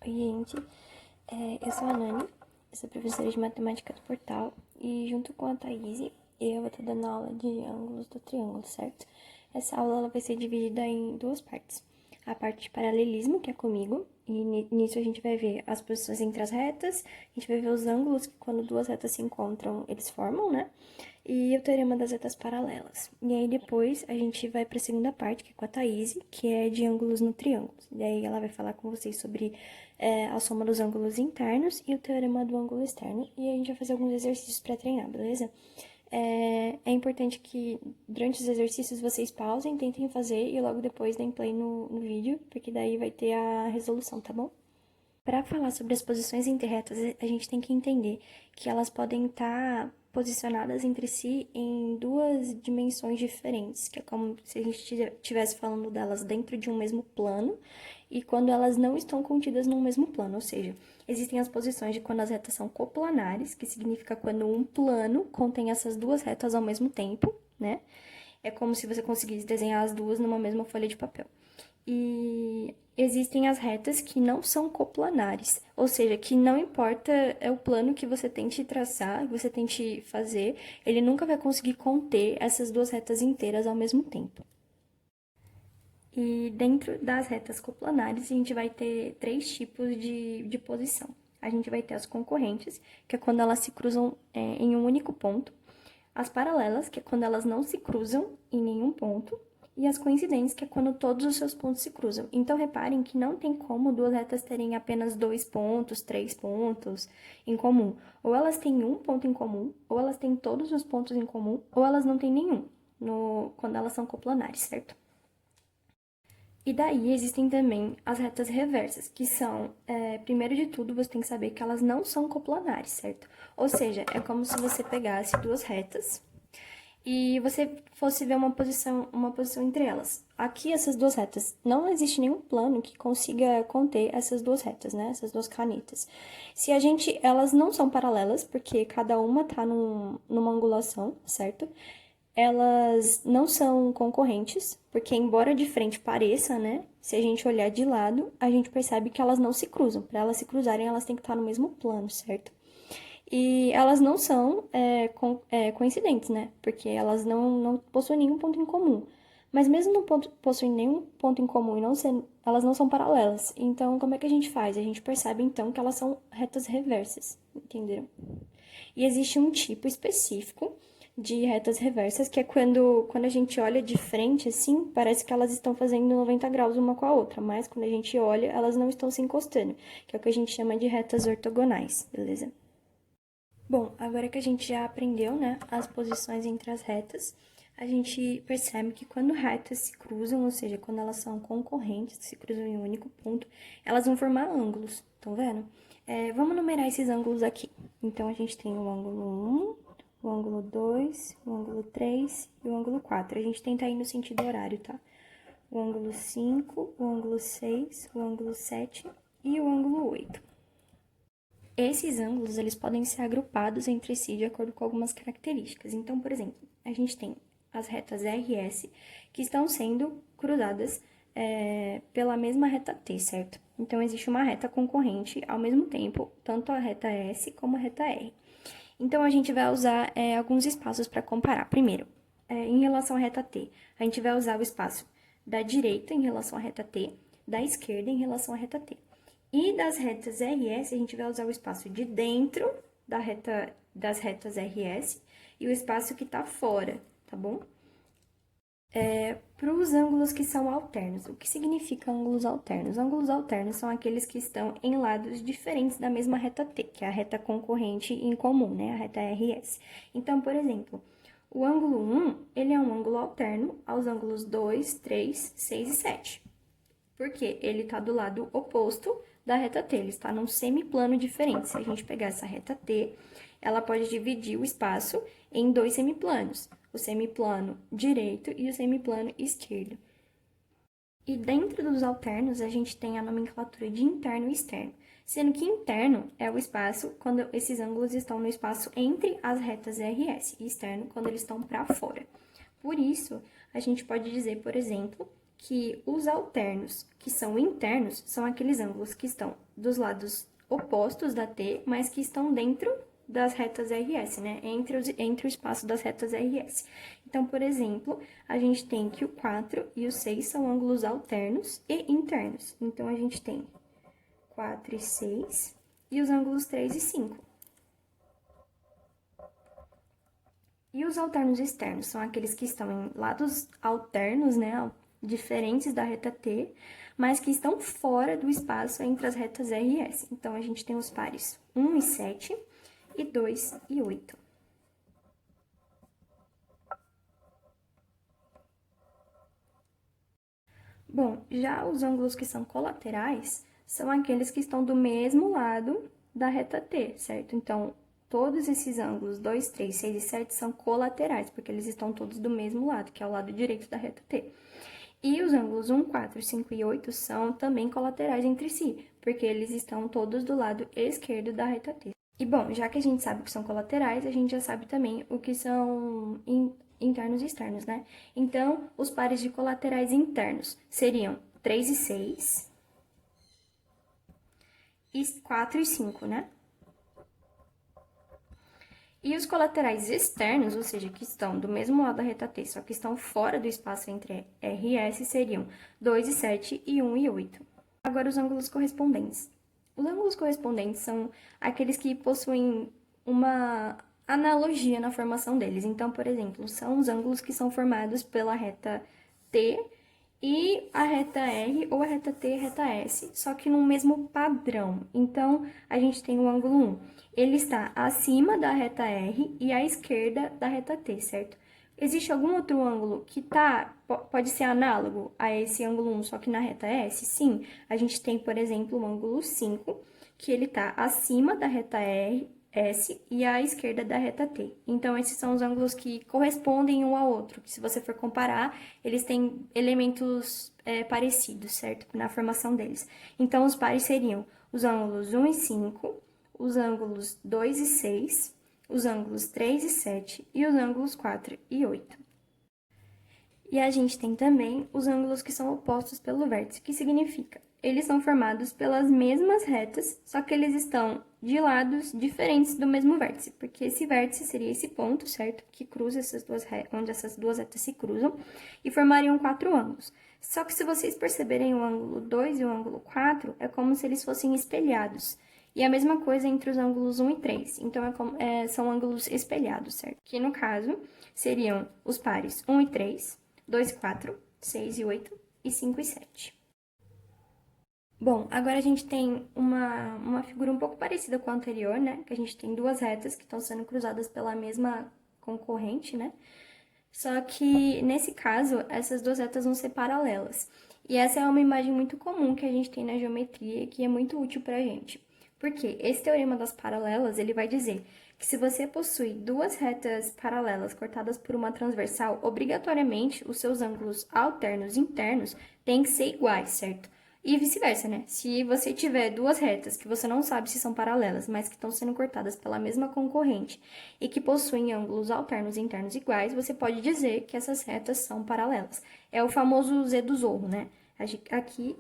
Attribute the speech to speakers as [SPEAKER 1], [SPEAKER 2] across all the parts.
[SPEAKER 1] Oi, gente. Eu sou a Nani, eu sou professora de matemática do Portal e junto com a Thaís, eu vou estar dando aula de ângulos do triângulo, certo? Essa aula ela vai ser dividida em duas partes. A parte de paralelismo, que é comigo, e nisso a gente vai ver as posições entre as retas, a gente vai ver os ângulos que quando duas retas se encontram, eles formam, né? E o teorema das retas paralelas. E aí depois a gente vai para a segunda parte, que é com a Thaís, que é de ângulos no triângulo. E aí ela vai falar com vocês sobre a soma dos ângulos internos e o teorema do ângulo externo. E a gente vai fazer alguns exercícios para treinar, beleza? É importante que durante os exercícios vocês pausem, tentem fazer e logo depois deem play no vídeo, porque daí vai ter a resolução, tá bom? Para falar sobre as posições entre retas, a gente tem que entender que elas podem estar posicionadas entre si em duas dimensões diferentes, que é como se a gente estivesse falando delas dentro de um mesmo plano e quando elas não estão contidas num mesmo plano, ou seja, existem as posições de quando as retas são coplanares, que significa quando um plano contém essas duas retas ao mesmo tempo, né? É como se você conseguisse desenhar as duas numa mesma folha de papel. E existem as retas que não são coplanares, ou seja, que não importa o plano que você tente traçar, que você tente fazer, ele nunca vai conseguir conter essas duas retas inteiras ao mesmo tempo. E dentro das retas coplanares, a gente vai ter três tipos de posição. A gente vai ter as concorrentes, que é quando elas se cruzam em um único ponto. As paralelas, que é quando elas não se cruzam em nenhum ponto. E as coincidentes, que é quando todos os seus pontos se cruzam. Então, reparem que não tem como duas retas terem apenas 2 pontos, 3 pontos em comum. Ou elas têm um ponto em comum, ou elas têm todos os pontos em comum, ou elas não têm nenhum, quando elas são coplanares, certo? E daí existem também as retas reversas, que são, primeiro de tudo, você tem que saber que elas não são coplanares, certo? Ou seja, é como se você pegasse duas retas e você fosse ver uma posição entre elas. Aqui, essas duas retas, não existe nenhum plano que consiga conter essas duas retas, né? Essas duas canetas. Elas não são paralelas, porque cada uma tá numa angulação, certo? Elas não são concorrentes, porque embora de frente pareça, né? Se a gente olhar de lado, a gente percebe que elas não se cruzam. Para elas se cruzarem, elas têm que estar no mesmo plano, certo? E elas não são coincidentes, né? Porque elas não possuem nenhum ponto em comum. Mas mesmo não possuem nenhum ponto em comum e elas não são paralelas. Então, como é que a gente faz? A gente percebe, então, que elas são retas reversas, entenderam? E existe um tipo específico de retas reversas, que é quando a gente olha de frente, assim, parece que elas estão fazendo 90 graus uma com a outra, mas quando a gente olha, elas não estão se encostando, que é o que a gente chama de retas ortogonais, beleza? Bom, agora que a gente já aprendeu, né, as posições entre as retas, a gente percebe que quando retas se cruzam, ou seja, quando elas são concorrentes, se cruzam em um único ponto, elas vão formar ângulos, estão vendo? Vamos numerar esses ângulos aqui. Então, a gente tem o ângulo 1, o ângulo 2, o ângulo 3 e o ângulo 4. A gente tenta ir no sentido horário, tá? O ângulo 5, o ângulo 6, o ângulo 7 e o ângulo 8. Esses ângulos, eles podem ser agrupados entre si de acordo com algumas características. Então, por exemplo, a gente tem as retas RS que estão sendo cruzadas pela mesma reta T, certo? Então, existe uma reta concorrente ao mesmo tempo, tanto a reta S como a reta R. Então, a gente vai usar alguns espaços para comparar. Primeiro, em relação à reta T, a gente vai usar o espaço da direita em relação à reta T, da esquerda em relação à reta T. E das retas RS, a gente vai usar o espaço de dentro das retas RS e o espaço que está fora, tá bom? Para os ângulos que são alternos, o que significa ângulos alternos? Ângulos alternos são aqueles que estão em lados diferentes da mesma reta T, que é a reta concorrente em comum, né? A reta RS. Então, por exemplo, o ângulo 1, ele é um ângulo alterno aos ângulos 2, 3, 6 e 7. Porque ele está do lado oposto da reta T, ele está num semiplano diferente. Se a gente pegar essa reta T, ela pode dividir o espaço em dois semiplanos, o semiplano direito e o semiplano esquerdo. E dentro dos alternos, a gente tem a nomenclatura de interno e externo, sendo que interno é o espaço quando esses ângulos estão no espaço entre as retas RS, e externo quando eles estão para fora. Por isso, a gente pode dizer, por exemplo, que os alternos, que são internos, são aqueles ângulos que estão dos lados opostos da T, mas que estão dentro das retas RS, né? Entre o espaço das retas RS. Então, por exemplo, a gente tem que o 4 e o 6 são ângulos alternos e internos. Então, a gente tem 4 e 6 e os ângulos 3 e 5. E os alternos externos são aqueles que estão em lados alternos, né? Diferentes da reta T, mas que estão fora do espaço entre as retas RS. Então, a gente tem os pares 1 e 7 e 2 e 8. Bom, já os ângulos que são colaterais são aqueles que estão do mesmo lado da reta T, certo? Então, todos esses ângulos 2, 3, 6 e 7 são colaterais, porque eles estão todos do mesmo lado, que é o lado direito da reta T. E os ângulos 1, 4, 5 e 8 são também colaterais entre si, porque eles estão todos do lado esquerdo da reta T. E, bom, já que a gente sabe o que são colaterais, a gente já sabe também o que são internos e externos, né? Então, os pares de colaterais internos seriam 3 e 6 e 4 e 5, né? E os colaterais externos, ou seja, que estão do mesmo lado da reta T, só que estão fora do espaço entre RS, seriam 2 e 7 e 1 e 8. Agora, os ângulos correspondentes. Os ângulos correspondentes são aqueles que possuem uma analogia na formação deles. Então, por exemplo, são os ângulos que são formados pela reta T e a reta R ou a reta T e a reta S, só que no mesmo padrão. Então, a gente tem o ângulo 1. Ele está acima da reta R e à esquerda da reta T, certo? Existe algum outro ângulo que pode ser análogo a esse ângulo 1, só que na reta S? Sim, a gente tem, por exemplo, o ângulo 5, que ele está acima da reta S e à esquerda da reta T. Então, esses são os ângulos que correspondem um ao outro, que se você for comparar, eles têm elementos parecidos, certo? Na formação deles. Então, os pares seriam os ângulos 1 e 5, os ângulos 2 e 6, os ângulos 3 e 7 e os ângulos 4 e 8. E a gente tem também os ângulos que são opostos pelo vértice, que significa eles são formados pelas mesmas retas, só que eles estão de lados diferentes do mesmo vértice, porque esse vértice seria esse ponto, certo? Que cruza onde essas duas retas se cruzam, e formariam 4 ângulos. Só que se vocês perceberem o ângulo 2 e o ângulo 4, é como se eles fossem espelhados. E a mesma coisa entre os ângulos 1 e 3, então são ângulos espelhados, certo? Que no caso seriam os pares 1 e 3, 2 e 4, 6 e 8 e 5 e 7. Bom, agora a gente tem uma figura um pouco parecida com a anterior, né? Que a gente tem duas retas que estão sendo cruzadas pela mesma concorrente, né? Só que, nesse caso, essas duas retas vão ser paralelas. E essa é uma imagem muito comum que a gente tem na geometria e que é muito útil pra gente. Porque esse teorema das paralelas, ele vai dizer que se você possui duas retas paralelas cortadas por uma transversal, obrigatoriamente os seus ângulos alternos e internos têm que ser iguais, certo? E vice-versa, né? Se você tiver duas retas que você não sabe se são paralelas, mas que estão sendo cortadas pela mesma concorrente e que possuem ângulos alternos e internos iguais, você pode dizer que essas retas são paralelas. É o famoso Z do Zorro, né? Aqui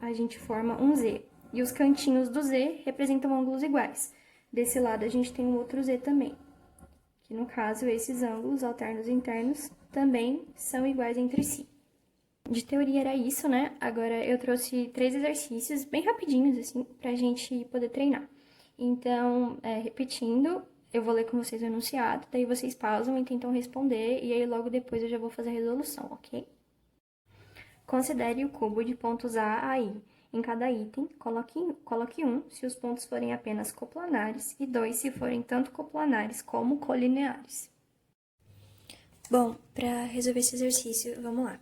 [SPEAKER 1] a gente forma um Z e os cantinhos do Z representam ângulos iguais. Desse lado a gente tem um outro Z também, que no caso esses ângulos alternos e internos também são iguais entre si. De teoria era isso, né? Agora eu trouxe 3 exercícios bem rapidinhos, assim, pra gente poder treinar. Então, repetindo, eu vou ler com vocês o enunciado, daí vocês pausam e tentam responder, e aí logo depois eu já vou fazer a resolução, ok? Considere o cubo de pontos A a I. Em cada item, coloque 1 se os pontos forem apenas coplanares e 2 se forem tanto coplanares como colineares. Bom, para resolver esse exercício, vamos lá.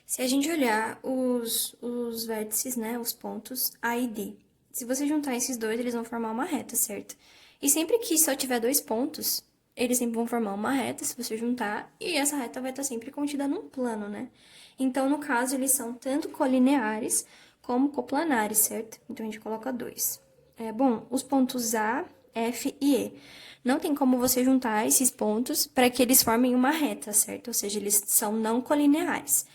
[SPEAKER 1] Se a gente olhar os vértices, né, os pontos A e D, se você juntar esses dois, eles vão formar uma reta, certo? E sempre que só tiver 2 pontos, eles sempre vão formar uma reta, se você juntar, e essa reta vai estar sempre contida num plano, né? Então, no caso, eles são tanto colineares como coplanares, certo? Então, a gente coloca 2. Bom, os pontos A, F e E. Não tem como você juntar esses pontos para que eles formem uma reta, certo? Ou seja, eles são não colineares.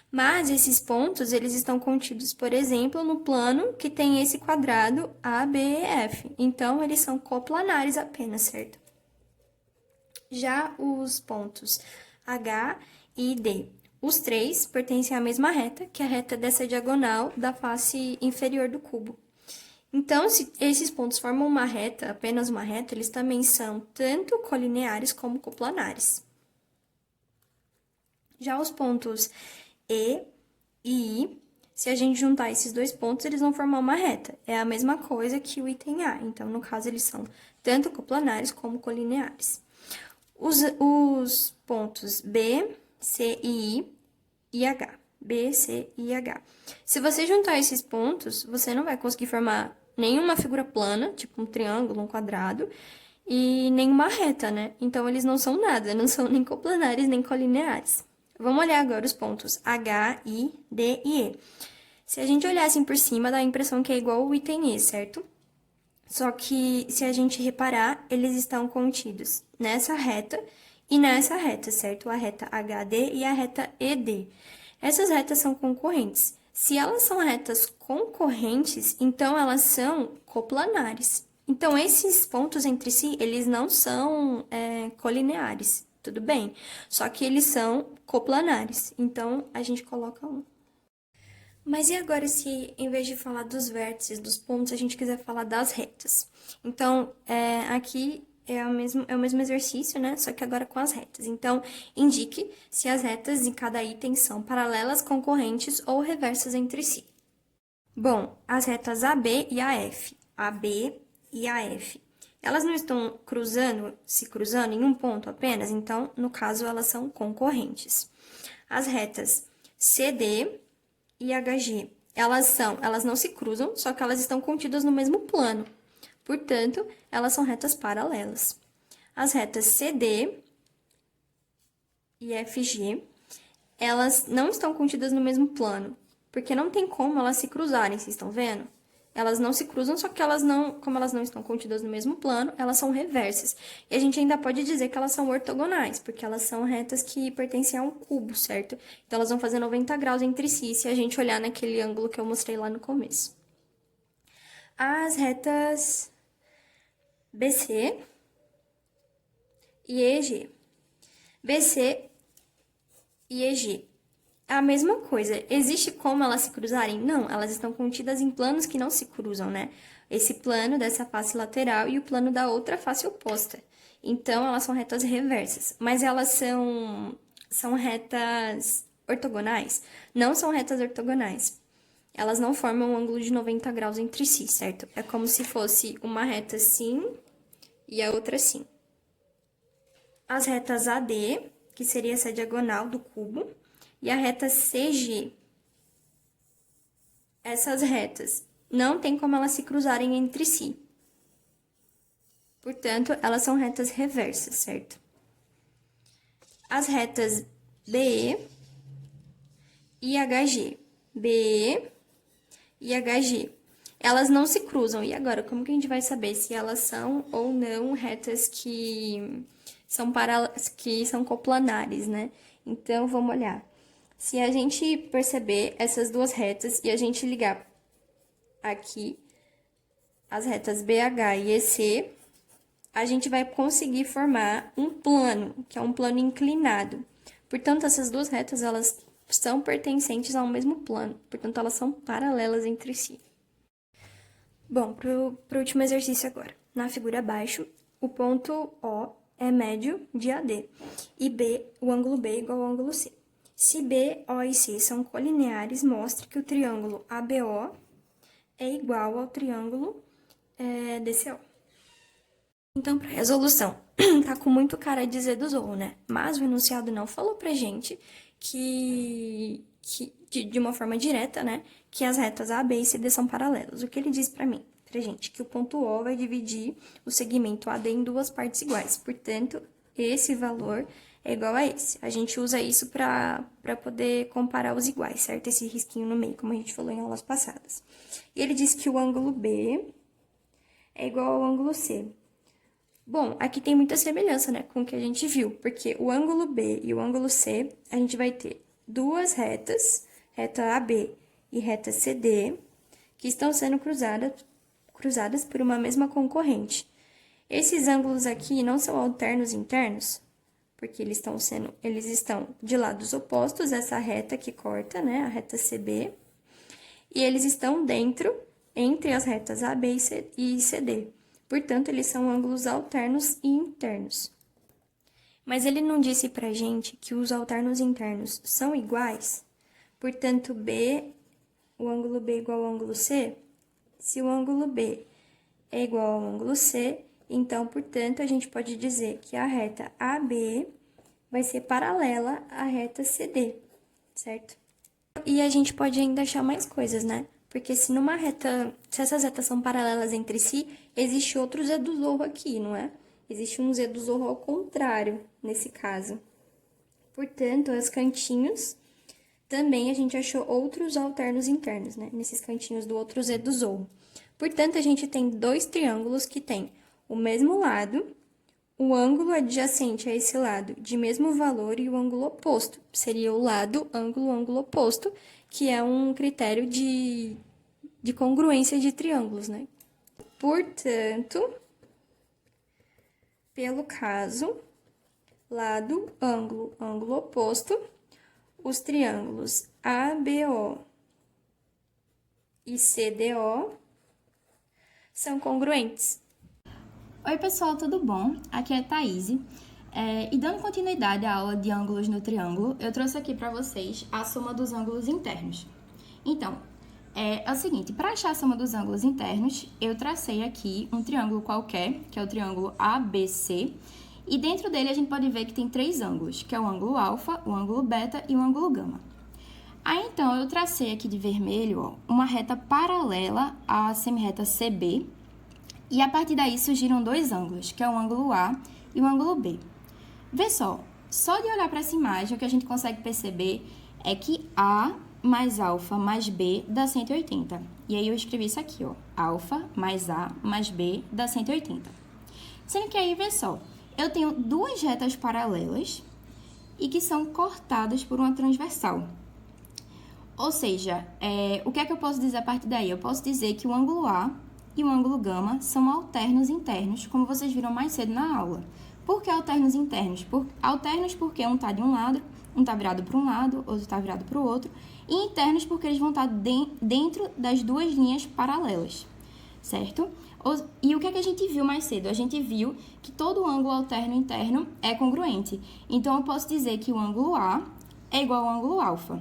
[SPEAKER 1] Mas esses pontos, eles estão contidos, por exemplo, no plano que tem esse quadrado ABEF. Então, eles são coplanares apenas, certo? Já os pontos H e D, os três pertencem à mesma reta, que é a reta dessa diagonal da face inferior do cubo. Então, se esses pontos formam uma reta, apenas uma reta, eles também são tanto colineares como coplanares. Já os pontos E e I, se a gente juntar esses dois pontos, eles vão formar uma reta. É a mesma coisa que o item A. Então, no caso, eles são tanto coplanares como colineares. Os pontos B, C e I e H. B, C e H. Se você juntar esses pontos, você não vai conseguir formar nenhuma figura plana, tipo um triângulo, um quadrado, e nenhuma reta, né? Então, eles não são nada, não são nem coplanares, nem colineares. Vamos olhar agora os pontos H, I, D e E. Se a gente olhar assim por cima, dá a impressão que é igual o item E, certo? Só que, se a gente reparar, eles estão contidos nessa reta e nessa reta, certo? A reta HD e a reta ED. Essas retas são concorrentes. Se elas são retas concorrentes, então elas são coplanares. Então, esses pontos entre si, eles não são colineares, tudo bem? Só que eles são coplanares. Então, a gente coloca um. Mas e agora se, em vez de falar dos vértices, dos pontos, a gente quiser falar das retas? Então, aqui é o mesmo exercício, né? Só que agora com as retas. Então, indique se as retas em cada item são paralelas, concorrentes ou reversas entre si. Bom, as retas AB e AF. AB e AF. Elas não estão se cruzando em um ponto apenas, então, no caso, elas são concorrentes. As retas CD e HG. Elas não se cruzam, só que elas estão contidas no mesmo plano. Portanto, elas são retas paralelas. As retas CD e FG, elas não estão contidas no mesmo plano, porque não tem como elas se cruzarem, vocês estão vendo? Elas não se cruzam, só que como elas não estão contidas no mesmo plano, elas são reversas. E a gente ainda pode dizer que elas são ortogonais, porque elas são retas que pertencem a um cubo, certo? Então, elas vão fazer 90 graus entre si, se a gente olhar naquele ângulo que eu mostrei lá no começo. As retas BC e EG. BC e EG. A mesma coisa. Existe como elas se cruzarem? Não, elas estão contidas em planos que não se cruzam, né? Esse plano dessa face lateral e o plano da outra face oposta. Então, elas são retas reversas. Mas elas são retas ortogonais? Não são retas ortogonais. Elas não formam um ângulo de 90 graus entre si, certo? É como se fosse uma reta assim e a outra assim. As retas AD, que seria essa diagonal do cubo, e a reta CG. Essas retas não tem como elas se cruzarem entre si. Portanto, elas são retas reversas, certo? As retas BE e HG. BE e HG. Elas não se cruzam. E agora, como que a gente vai saber se elas são ou não retas que são coplanares, né? Então, vamos olhar. Se a gente perceber essas duas retas e a gente ligar aqui as retas BH e EC, a gente vai conseguir formar um plano, que é um plano inclinado. Portanto, essas duas retas, elas são pertencentes ao mesmo plano, portanto, elas são paralelas entre si. Bom, pro último exercício agora. Na figura abaixo, o ponto O é médio de AD e o ângulo B é igual ao ângulo C. Se B, O e C são colineares, mostre que o triângulo ABO é igual ao triângulo DCO. Então, para resolução, tá com muito cara de Z do Zorro, né? Mas o enunciado não falou pra gente de uma forma direta, né, que as retas A, B e CD são paralelas. O que ele diz pra mim? Pra gente, que o ponto O vai dividir o segmento AD em duas partes iguais. Portanto, esse valor é igual a esse. A gente usa isso para poder comparar os iguais, certo? Esse risquinho no meio, como a gente falou em aulas passadas. E ele diz que o ângulo B é igual ao ângulo C. Bom, aqui tem muita semelhança, né, com o que a gente viu, porque o ângulo B e o ângulo C, a gente vai ter duas retas, reta AB e reta CD, que estão sendo cruzadas por uma mesma concorrente. Esses ângulos aqui não são alternos internos, porque eles estão de lados opostos, essa reta que corta, né, a reta CB, e eles estão entre as retas AB e CD. Portanto, eles são ângulos alternos e internos. Mas ele não disse pra gente que os alternos internos são iguais? Portanto, o ângulo B é igual ao ângulo C? Se o ângulo B é igual ao ângulo C, então, portanto, a gente pode dizer que a reta AB vai ser paralela à reta CD, certo? E a gente pode ainda achar mais coisas, né? Porque se essas retas são paralelas entre si, existe outro Z do Zorro aqui, não é? Existe um Z do Zorro ao contrário, nesse caso. Portanto, os cantinhos, também a gente achou outros alternos internos, né? Nesses cantinhos do outro Z do Zorro. Portanto, a gente tem dois triângulos que têm o mesmo lado, o ângulo adjacente a esse lado de mesmo valor e o ângulo oposto. Seria o lado, ângulo, ângulo oposto, que é um critério de congruência de triângulos, né? Portanto, pelo caso, lado, ângulo, ângulo oposto, os triângulos ABO e CDO são congruentes.
[SPEAKER 2] Oi, pessoal, tudo bom? Aqui é a Thaís. E dando continuidade à aula de ângulos no triângulo, eu trouxe aqui para vocês a soma dos ângulos internos. Então, é o seguinte, para achar a soma dos ângulos internos, eu tracei aqui um triângulo qualquer, que é o triângulo ABC, e dentro dele a gente pode ver que tem três ângulos, que é o ângulo alfa, o ângulo beta e o ângulo gama. Aí, então, eu tracei aqui de vermelho, ó, uma reta paralela à semirreta CB, e a partir daí surgiram dois ângulos, que é o ângulo A e o ângulo B. Vê só de olhar para essa imagem, o que a gente consegue perceber é que A mais alfa mais B dá 180. E aí eu escrevi isso aqui, ó, alfa mais A mais B dá 180. Sendo que aí, vê só, eu tenho duas retas paralelas e que são cortadas por uma transversal. Ou seja, o que é que eu posso dizer a partir daí? Eu posso dizer que o ângulo A e o ângulo gama são alternos internos, como vocês viram mais cedo na aula. Por que alternos internos? Alternos porque um está de um lado, um está virado para um lado, outro está virado para o outro. E internos porque eles vão estar dentro das duas linhas paralelas, certo? E o que é que a gente viu mais cedo? A gente viu que todo ângulo alterno interno é congruente. Então, eu posso dizer que o ângulo A é igual ao ângulo alfa.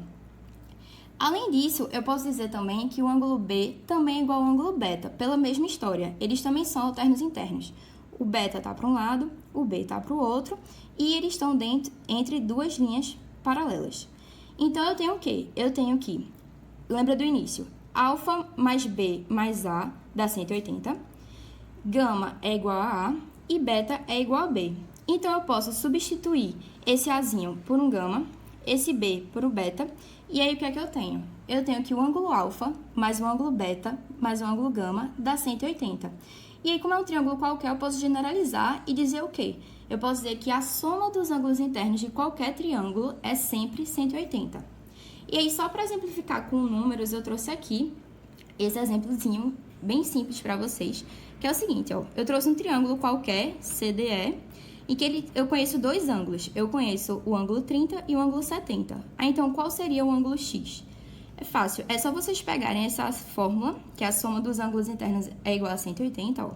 [SPEAKER 2] Além disso, eu posso dizer também que o ângulo B também é igual ao ângulo beta, pela mesma história. Eles também são alternos internos. O beta está para um lado, o B está para o outro, e eles estão entre duas linhas paralelas. Então, eu tenho o quê? Eu tenho que, lembra do início, alfa mais B mais A dá 180, gama é igual a A e beta é igual a B. Então, eu posso substituir esse Azinho por um gama, esse B por um beta, e aí o que é que eu tenho? Eu tenho que o ângulo alfa mais o ângulo beta mais o ângulo gama dá 180. E aí, como é um triângulo qualquer, eu posso generalizar e dizer o quê? Eu posso dizer que a soma dos ângulos internos de qualquer triângulo é sempre 180. E aí, só para exemplificar com números, eu trouxe aqui esse exemplozinho bem simples para vocês, que é o seguinte, ó, eu trouxe um triângulo qualquer, CDE, em que eu conheço dois ângulos. Eu conheço o ângulo 30 e o ângulo 70. Então, qual seria o ângulo X? É fácil, é só vocês pegarem essa fórmula, que a soma dos ângulos internos é igual a 180, ó.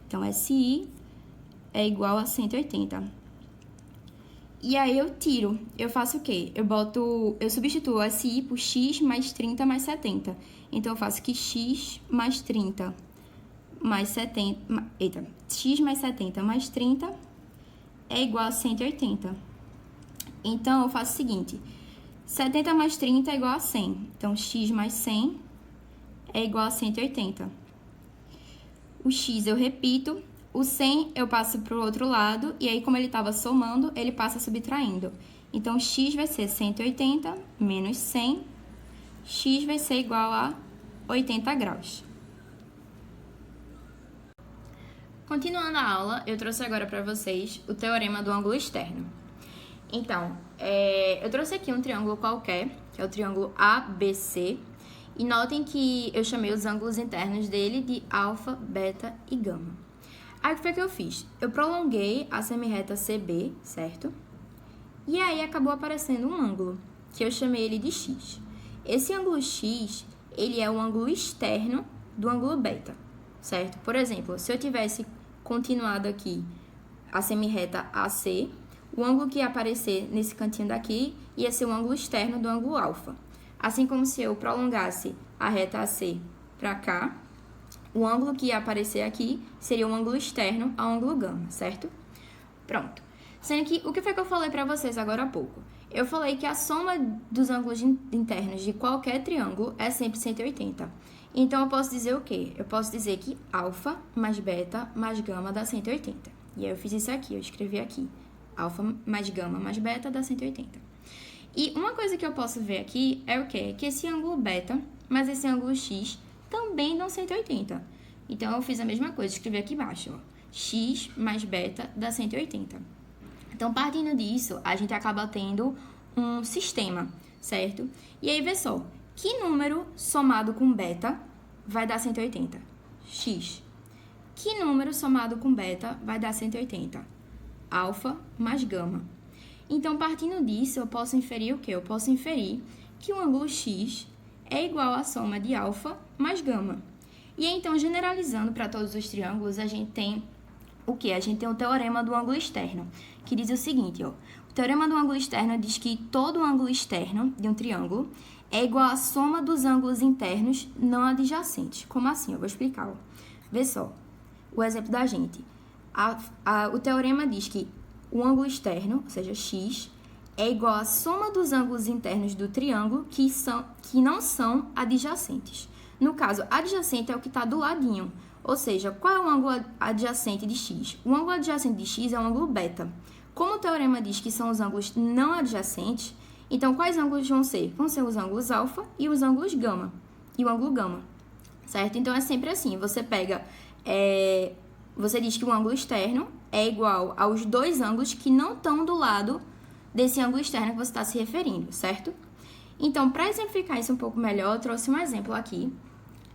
[SPEAKER 2] Então, SI é igual a 180. E aí, eu faço o quê? Eu substituo SI por X mais 30 mais 70. Então, eu faço que X mais 30 mais 70... X mais 70 mais 30... é igual a 180. Então, eu faço o seguinte, 70 mais 30 é igual a 100. Então, x mais 100 é igual a 180. O x eu repito, o 100 eu passo para o outro lado, e aí, como ele estava somando, ele passa subtraindo. Então, x vai ser 180 menos 100, x vai ser igual a 80 graus. Continuando a aula, eu trouxe agora para vocês o teorema do ângulo externo. Então, eu trouxe aqui um triângulo qualquer, que é o triângulo ABC. E notem que eu chamei os ângulos internos dele de alfa, beta e gama. Aí, o que foi que eu fiz? Eu prolonguei a semirreta CB, certo? E aí, acabou aparecendo um ângulo, que eu chamei ele de X. Esse ângulo X, ele é o ângulo externo do ângulo beta, certo? Por exemplo, se eu tivesse continuado aqui a semirreta AC, o ângulo que ia aparecer nesse cantinho daqui ia ser o ângulo externo do ângulo alfa. Assim como se eu prolongasse a reta AC para cá, o ângulo que ia aparecer aqui seria o ângulo externo ao ângulo gama, certo? Pronto. Sendo que, o que foi que eu falei para vocês agora há pouco? Eu falei que a soma dos ângulos internos de qualquer triângulo é sempre 180. Então, eu posso dizer o quê? Eu posso dizer que alfa mais beta mais gama dá 180. E aí, eu fiz isso aqui, eu escrevi aqui. Alfa mais gama mais beta dá 180. E uma coisa que eu posso ver aqui é o quê? Que esse ângulo beta mais esse ângulo x também dão 180. Então, eu fiz a mesma coisa, escrevi aqui embaixo, ó. X mais beta dá 180. Então, partindo disso, a gente acaba tendo um sistema, certo? E aí, vê só, que número somado com beta vai dar 180? X. Que número somado com beta vai dar 180? Alfa mais gama. Então, partindo disso, eu posso inferir o quê? Eu posso inferir que o ângulo x é igual à soma de alfa mais gama. E aí, então, generalizando para todos os triângulos, a gente tem o quê? A gente tem o teorema do ângulo externo, que diz o seguinte, ó. O teorema do ângulo externo diz que todo ângulo externo de um triângulo é igual à soma dos ângulos internos não adjacentes. Como assim? Eu vou explicar, ó. Vê só, o exemplo da gente. O teorema diz que o ângulo externo, ou seja, x, é igual à soma dos ângulos internos do triângulo que não são adjacentes. No caso, adjacente é o que está do ladinho. Ou seja, qual é o ângulo adjacente de x? O ângulo adjacente de x é o ângulo beta. Como o teorema diz que são os ângulos não adjacentes, então quais ângulos vão ser? Vão ser os ângulos alfa e os ângulos gama. E o ângulo gama, certo? Então, é sempre assim, você pega... Você diz que o ângulo externo é igual aos dois ângulos que não estão do lado desse ângulo externo que você está se referindo, certo? Então, para exemplificar isso um pouco melhor, eu trouxe um exemplo aqui,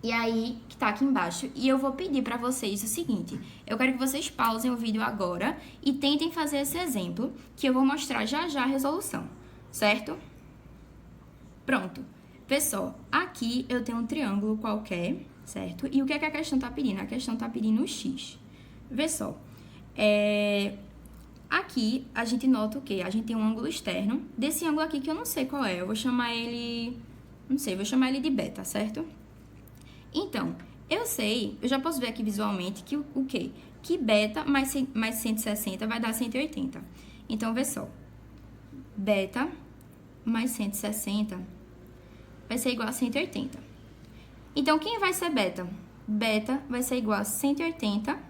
[SPEAKER 2] e aí, que está aqui embaixo, e eu vou pedir para vocês o seguinte, eu quero que vocês pausem o vídeo agora e tentem fazer esse exemplo, que eu vou mostrar já já a resolução, certo? Pronto. Pessoal, aqui eu tenho um triângulo qualquer, certo? E o que é que a questão está pedindo? A questão está pedindo o x. Vê só, aqui a gente nota o quê? A gente tem um ângulo externo desse ângulo aqui que eu não sei qual é. Eu vou chamar ele, não sei, vou chamar ele de beta, certo? Então, eu já posso ver aqui visualmente que o quê? Que beta mais 160 vai dar 180. Então, vê só, beta mais 160 vai ser igual a 180. Então, quem vai ser beta? Beta vai ser igual a 180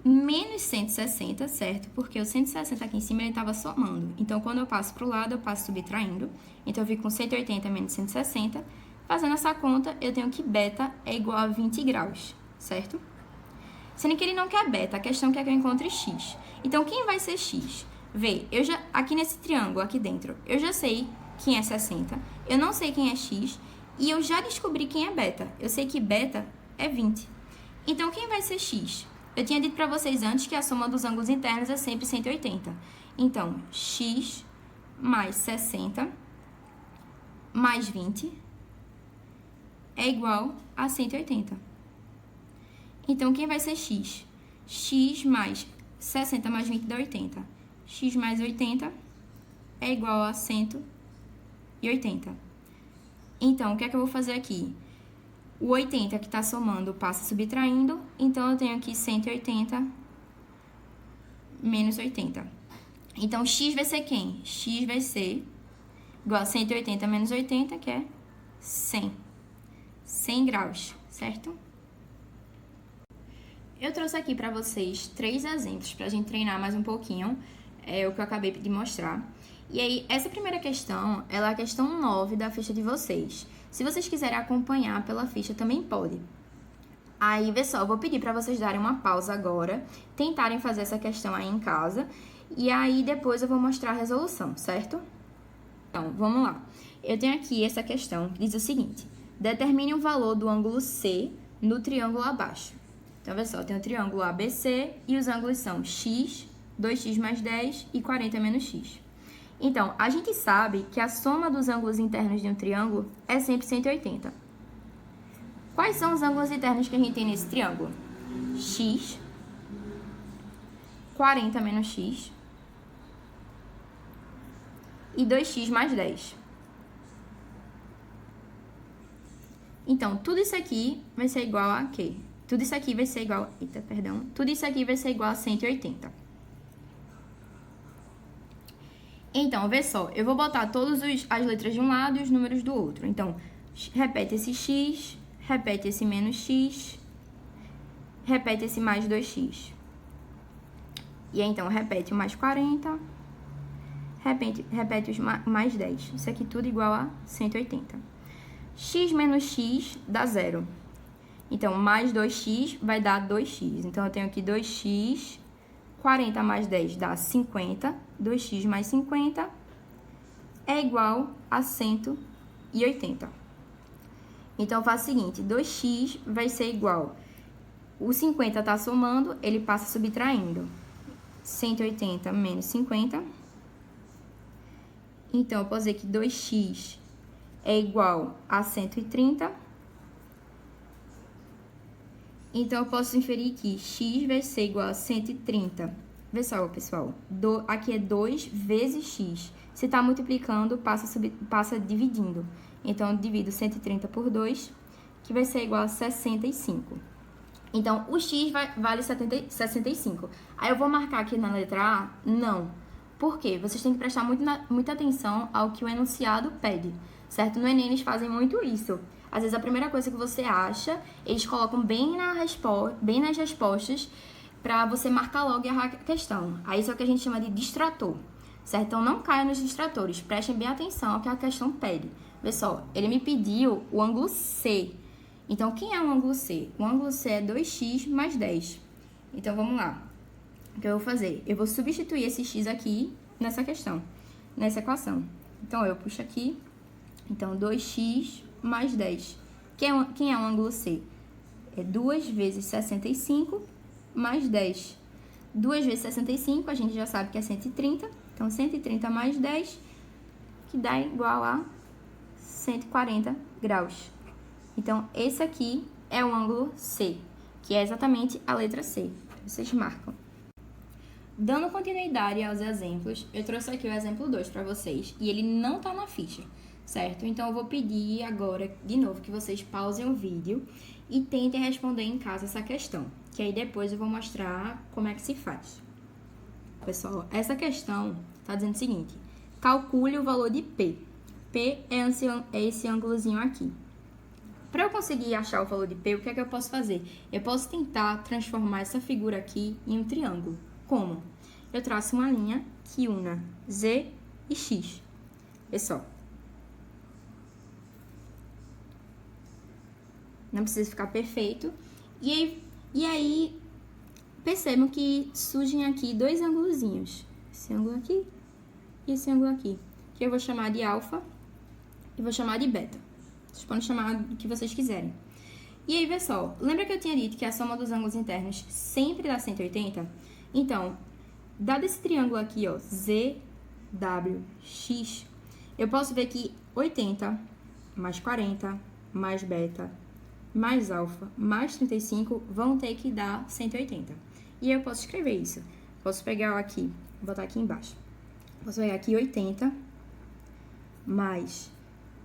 [SPEAKER 2] menos 160, certo? Porque o 160 aqui em cima, ele estava somando. Então, quando eu passo para o lado, eu passo subtraindo. Então, eu fico com 180 menos 160. Fazendo essa conta, eu tenho que beta é igual a 20 graus, certo? Sendo que ele não quer beta, a questão é que eu encontre x. Então, quem vai ser x? Vê, aqui nesse triângulo, aqui dentro, eu já sei quem é 60. Eu não sei quem é x. E eu já descobri quem é beta. Eu sei que beta é 20. Então, quem vai ser x? Eu tinha dito para vocês antes que a soma dos ângulos internos é sempre 180. Então, x mais 60 mais 20 é igual a 180. Então, quem vai ser x? X mais 60 mais 20 dá 80. X mais 80 é igual a 180. Então, o que é que eu vou fazer aqui? O 80 que está somando passa subtraindo, então eu tenho aqui 180 menos 80. Então, x vai ser quem? X vai ser igual a 180 menos 80, que é 100. 100 graus, certo? Eu trouxe aqui para vocês 3 exemplos para a gente treinar mais um pouquinho o que eu acabei de mostrar. E aí, essa primeira questão, ela é a questão 9 da ficha de vocês. Se vocês quiserem acompanhar pela ficha, também pode. Aí, vê só, eu vou pedir para vocês darem uma pausa agora, tentarem fazer essa questão aí em casa. E aí, depois eu vou mostrar a resolução, certo? Então, vamos lá. Eu tenho aqui essa questão que diz o seguinte: determine o valor do ângulo C no triângulo abaixo. Então, olha só, tem o triângulo ABC e os ângulos são x, 2x mais 10 e 40 menos x. Então, a gente sabe que a soma dos ângulos internos de um triângulo é sempre 180. Quais são os ângulos internos que a gente tem nesse triângulo? X, 40 menos x e 2x mais 10. Então, tudo isso aqui vai ser igual a quê? Tudo isso aqui vai ser igual... Tudo isso aqui vai ser igual a 180. Então, vê só. Eu vou botar todas as letras de um lado e os números do outro. Então, repete esse x, repete esse menos x, repete esse mais 2x. E aí, então, repete o mais 40, repete os mais 10. Isso aqui tudo igual a 180. X menos x dá 0. Então, mais 2x vai dar 2x. Então, eu tenho aqui 2x, 40 mais 10 dá 50. 2x mais 50 é igual a 180. Então, eu faço o seguinte, 2x vai ser igual... O 50 está somando, ele passa subtraindo. 180 menos 50. Então, eu posso dizer que 2x é igual a 130. Então, eu posso inferir que x vai ser igual a 130. Vê só, pessoal. Aqui é 2 vezes x. Se está multiplicando, passa dividindo. Então, eu divido 130 por 2, que vai ser igual a 65. Então, o x vale 65. Aí, eu vou marcar aqui na letra A? Não. Por quê? Vocês têm que prestar muita atenção ao que o enunciado pede, certo? No Enem, eles fazem muito isso. Às vezes, a primeira coisa que você acha, eles colocam bem nas respostas para você marcar logo e errar a questão. Aí, isso é o que a gente chama de distrator, certo? Então, não caia nos distratores. Prestem bem atenção ao que a questão pede. Vê só, ele me pediu o ângulo C. Então, quem é o ângulo C? O ângulo C é 2x mais 10. Então, vamos lá. O que eu vou fazer? Eu vou substituir esse x aqui nessa questão, nessa equação. Então, eu puxo aqui. Então, 2x mais 10. Quem é o ângulo C? É 2 vezes 65 mais 10. 2 vezes 65, a gente já sabe que é 130. Então, 130 mais 10, que dá igual a 140 graus. Então, esse aqui é o ângulo C, que é exatamente a letra C. Vocês marcam. Dando continuidade aos exemplos, eu trouxe aqui o exemplo 2 para vocês, e ele não está na ficha, certo? Então, eu vou pedir agora, de novo, que vocês pausem o vídeo e tentem responder em casa essa questão, que aí depois eu vou mostrar como é que se faz. Pessoal, essa questão está dizendo o seguinte: calcule o valor de P. P é esse ângulozinho aqui. Para eu conseguir achar o valor de P, o que é que eu posso fazer? Eu posso tentar transformar essa figura aqui em um triângulo. Como? Eu traço uma linha que una Z e X. Vê só. Não precisa ficar perfeito. E aí percebam que surgem aqui dois ângulozinhos. Esse ângulo aqui e esse ângulo aqui. Que eu vou chamar de alfa e vou chamar de beta. Vocês podem chamar do que vocês quiserem. E aí, vê só. Lembra que eu tinha dito que a soma dos ângulos internos sempre dá 180? Então, dado esse triângulo aqui, ó, ZWX, eu posso ver que 80 mais 40 mais beta mais alfa mais 35 vão ter que dar 180. E eu posso escrever isso. Posso pegar aqui, vou botar aqui embaixo. Posso pegar aqui 80 mais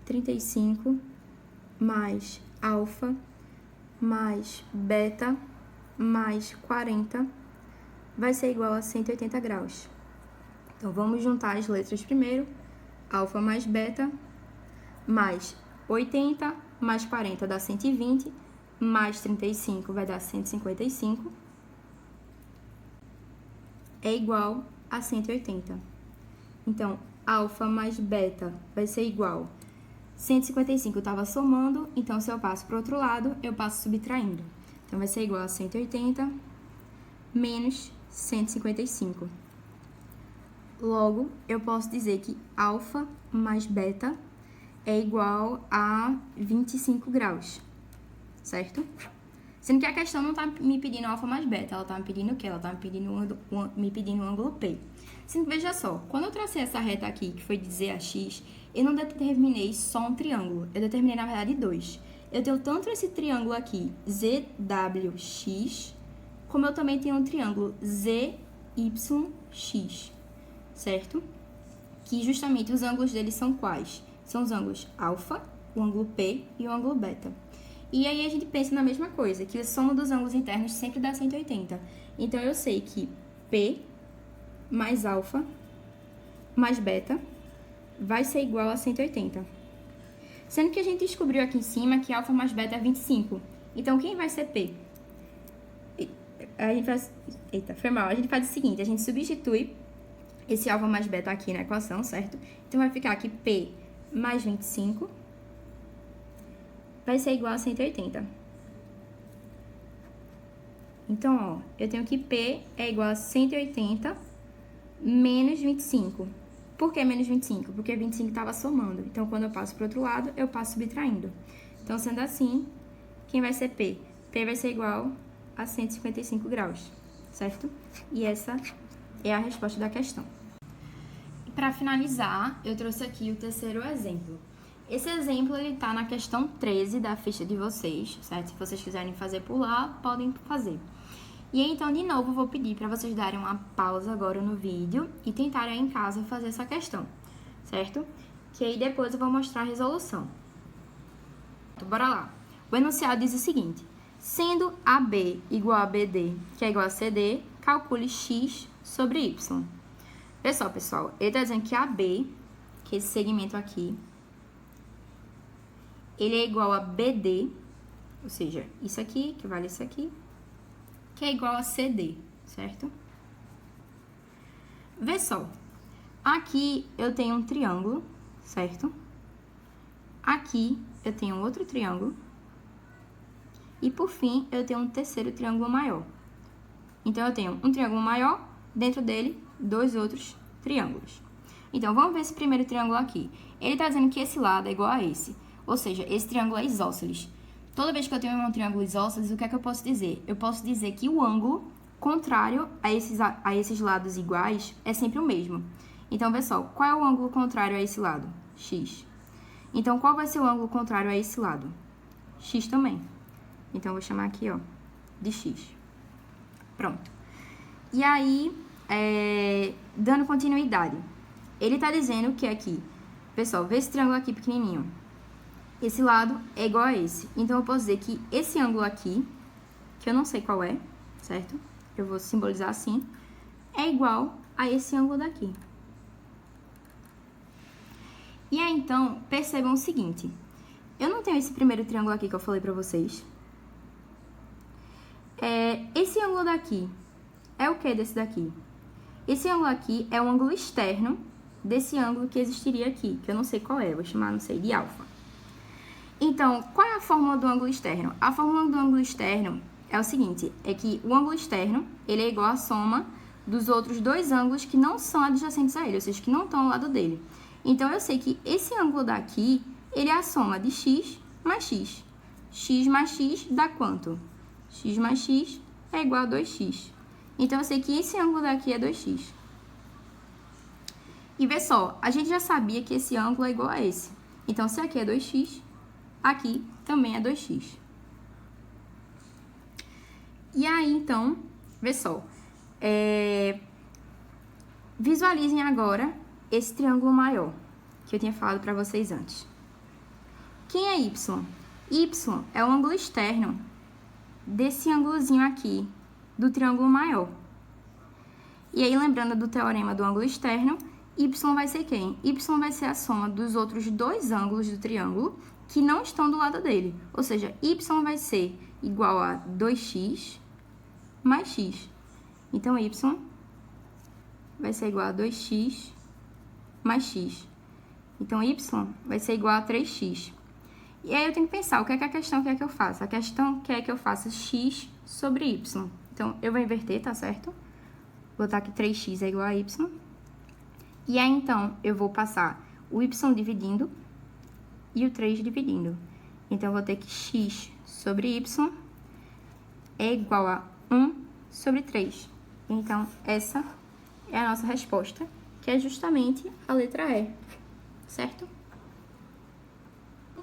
[SPEAKER 2] 35 mais alfa mais beta mais 40 vai ser igual a 180 graus. Então, vamos juntar as letras primeiro. Alfa mais beta mais 80 mais 40 dá 120, mais 35 vai dar 155, é igual a 180. Então, alfa mais beta vai ser igual 155 eu estava somando, então se eu passo para o outro lado, eu passo subtraindo. Então, vai ser igual a 180 menos 155. Logo, eu posso dizer que alfa mais beta é igual a 25 graus, certo? Sendo que a questão não está me pedindo alfa mais beta, ela está me pedindo o quê? Ela está me pedindo o ângulo P. Sendo que, veja só, quando eu tracei essa reta aqui, que foi de Z a X, eu não determinei só um triângulo, eu determinei, na verdade, dois. Eu tenho tanto esse triângulo aqui, ZWX, como eu também tenho um triângulo ZYX, certo? Que justamente os ângulos deles são quais? São os ângulos alfa, o ângulo P e o ângulo beta. E aí a gente pensa na mesma coisa, que a soma dos ângulos internos sempre dá 180. Então, eu sei que P mais alfa mais beta vai ser igual a 180. Sendo que a gente descobriu aqui em cima que alfa mais beta é 25. Então, quem vai ser P? A gente faz... Eita, foi mal. A gente faz o seguinte, a gente substitui esse alfa mais beta aqui na equação, certo? Então, vai ficar aqui P mais 25 vai ser igual a 180. Então, ó, eu tenho que P é igual a 180 menos 25. Por que menos 25? Porque 25 estava somando. Então, quando eu passo para o outro lado, eu passo subtraindo. Então, sendo assim, quem vai ser P? P vai ser igual a 155 graus, certo? E essa é a resposta da questão. Para finalizar, eu trouxe aqui o terceiro exemplo. Esse exemplo, ele tá na questão 13 da ficha de vocês, certo? Se vocês quiserem fazer por lá, podem fazer. E aí, então, de novo, eu vou pedir para vocês darem uma pausa agora no vídeo e tentarem em casa fazer essa questão, certo? Que aí depois eu vou mostrar a resolução. Então, bora lá. O enunciado diz o seguinte: sendo AB igual a BD, que é igual a CD, calcule x sobre y. Pessoal, ele tá dizendo que AB, que é esse segmento aqui, ele é igual a BD, ou seja, isso aqui, que vale isso aqui, que é igual a CD, certo? Vê só, aqui eu tenho um triângulo, certo? Aqui eu tenho outro triângulo. E, por fim, eu tenho um terceiro triângulo maior. Então, eu tenho um triângulo maior, dentro dele, dois outros triângulos. Então, vamos ver esse primeiro triângulo aqui. Ele está dizendo que esse lado é igual a esse. Ou seja, esse triângulo é isósceles. Toda vez que eu tenho um triângulo isósceles, o que é que eu posso dizer? Eu posso dizer que o ângulo contrário a esses lados iguais é sempre o mesmo. Então, vê só, qual é o ângulo contrário a esse lado? X. Então, qual vai ser o ângulo contrário a esse lado? X também. Então, eu vou chamar aqui, ó, de X. Pronto. E aí, dando continuidade, ele tá dizendo que aqui, pessoal, vê esse triângulo aqui pequenininho. Esse lado é igual a esse. Então, eu posso dizer que esse ângulo aqui, que eu não sei qual é, certo? Eu vou simbolizar assim, é igual a esse ângulo daqui. E aí, então, percebam o seguinte. Eu não tenho esse primeiro triângulo aqui que eu falei pra vocês. Esse ângulo daqui é o que desse daqui? Esse ângulo aqui é o ângulo externo desse ângulo que existiria aqui, que eu não sei qual é, vou chamar, não sei, de alfa. Então, qual é a fórmula do ângulo externo? A fórmula do ângulo externo é o seguinte, é que o ângulo externo, ele é igual à soma dos outros dois ângulos que não são adjacentes a ele, ou seja, que não estão ao lado dele. Então, eu sei que esse ângulo daqui, ele é a soma de x mais x. X mais x dá quanto? X mais x é igual a 2x. Então, eu sei que esse ângulo daqui é 2x. E vê só, a gente já sabia que esse ângulo é igual a esse. Então, se aqui é 2x, aqui também é 2x. E aí, então, vê só. Visualizem agora esse triângulo maior que eu tinha falado para vocês antes. Quem é y? Y é o ângulo externo desse ângulozinho aqui, do triângulo maior. E aí, lembrando do teorema do ângulo externo, y vai ser quem? Y vai ser a soma dos outros dois ângulos do triângulo que não estão do lado dele. Ou seja, y vai ser igual a 2x mais x. Então, y vai ser igual a 2x mais x. Então, y vai ser igual a 3x. E aí, eu tenho que pensar, o que é que a questão quer que eu faça? A questão quer que eu faça x sobre y. Então, eu vou inverter, tá certo? Vou botar aqui 3x é igual a y. E aí, então, eu vou passar o y dividindo e o 3 dividindo. Então, eu vou ter que x sobre y é igual a 1 sobre 3. Então, essa é a nossa resposta, que é justamente a letra E, certo?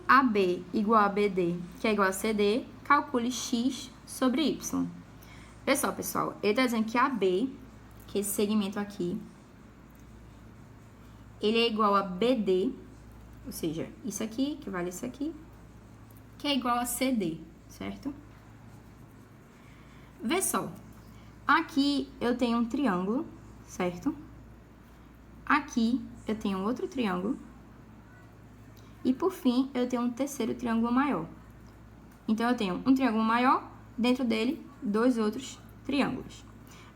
[SPEAKER 2] AB igual a BD, que é igual a CD, calcule x sobre y. Pessoal, ele está dizendo que AB, que é esse segmento aqui, ele é igual a BD, ou seja, isso aqui, que vale isso aqui, que é igual a CD, certo? Vê só, aqui eu tenho um triângulo, certo? Aqui eu tenho outro triângulo. E, por fim, eu tenho um terceiro triângulo maior. Então, eu tenho um triângulo maior, dentro dele, dois outros triângulos.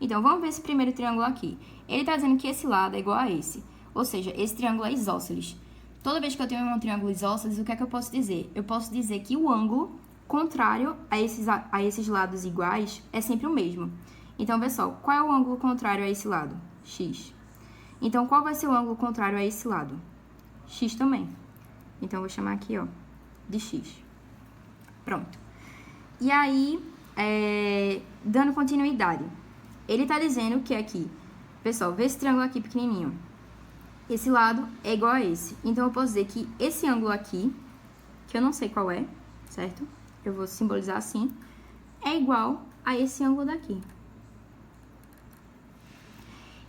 [SPEAKER 2] Então, vamos ver esse primeiro triângulo aqui. Ele está dizendo que esse lado é igual a esse. Ou seja, esse triângulo é isósceles. Toda vez que eu tenho um triângulo isósceles, o que é que eu posso dizer? Eu posso dizer que o ângulo contrário a esses lados iguais é sempre o mesmo. Então, vê só, qual é o ângulo contrário a esse lado? X. Então, qual vai ser o ângulo contrário a esse lado? X também. Então, eu vou chamar aqui, ó, de x. Pronto. E aí, dando continuidade, ele tá dizendo que aqui, pessoal, vê esse triângulo aqui pequenininho. Esse lado é igual a esse. Então, eu posso dizer que esse ângulo aqui, que eu não sei qual é, certo? Eu vou simbolizar assim, é igual a esse ângulo daqui.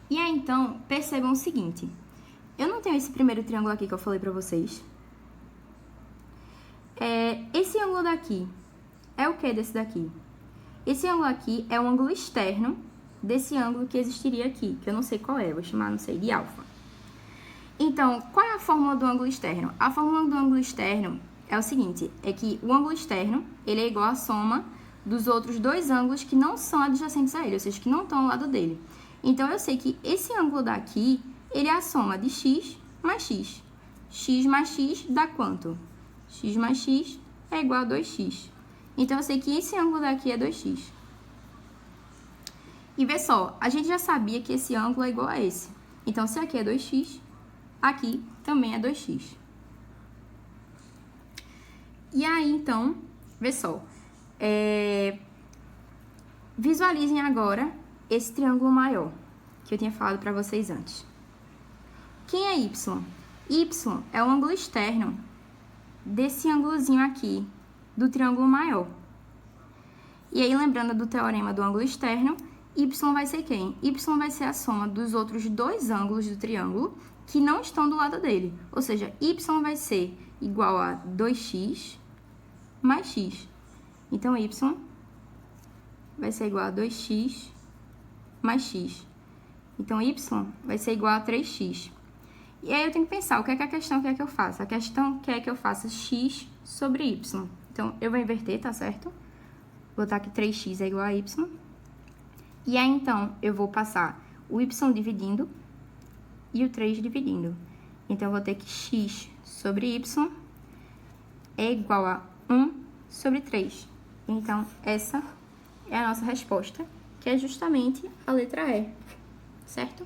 [SPEAKER 2] E aí, então, percebam o seguinte. Eu não tenho esse primeiro triângulo aqui que eu falei pra vocês. Esse ângulo daqui é o que desse daqui? Esse ângulo aqui é um ângulo externo desse ângulo que existiria aqui, que eu não sei qual é, vou chamar, não sei, de alfa. Então, qual é a fórmula do ângulo externo? A fórmula do ângulo externo é o seguinte, é que o ângulo externo, ele é igual à soma dos outros dois ângulos que não são adjacentes a ele, ou seja, que não estão ao lado dele. Então, eu sei que esse ângulo daqui, ele é a soma de x mais x. X mais x dá quanto? X mais x é igual a 2x. Então, eu sei que esse ângulo daqui é 2x. E vê só, a gente já sabia que esse ângulo é igual a esse. Então, se aqui é 2x, aqui também é 2x. E aí, então, vê só. Visualizem agora esse triângulo maior, que eu tinha falado para vocês antes. Quem é y? Y é o ângulo externo desse ângulozinho aqui, do triângulo maior. E aí, lembrando do teorema do ângulo externo, y vai ser quem? Y vai ser a soma dos outros dois ângulos do triângulo que não estão do lado dele. Ou seja, y vai ser igual a 2x mais x. Então, y vai ser igual a 2x mais x. Então, y vai ser igual a 3x. E aí, eu tenho que pensar, o que é que a questão quer que eu faça? A questão quer que eu faça x sobre y. Então, eu vou inverter, tá certo? Vou botar que 3x é igual a y. E aí, então, eu vou passar o y dividindo e o 3 dividindo. Então, eu vou ter que x sobre y é igual a 1 sobre 3. Então, essa é a nossa resposta, que é justamente a letra E, certo?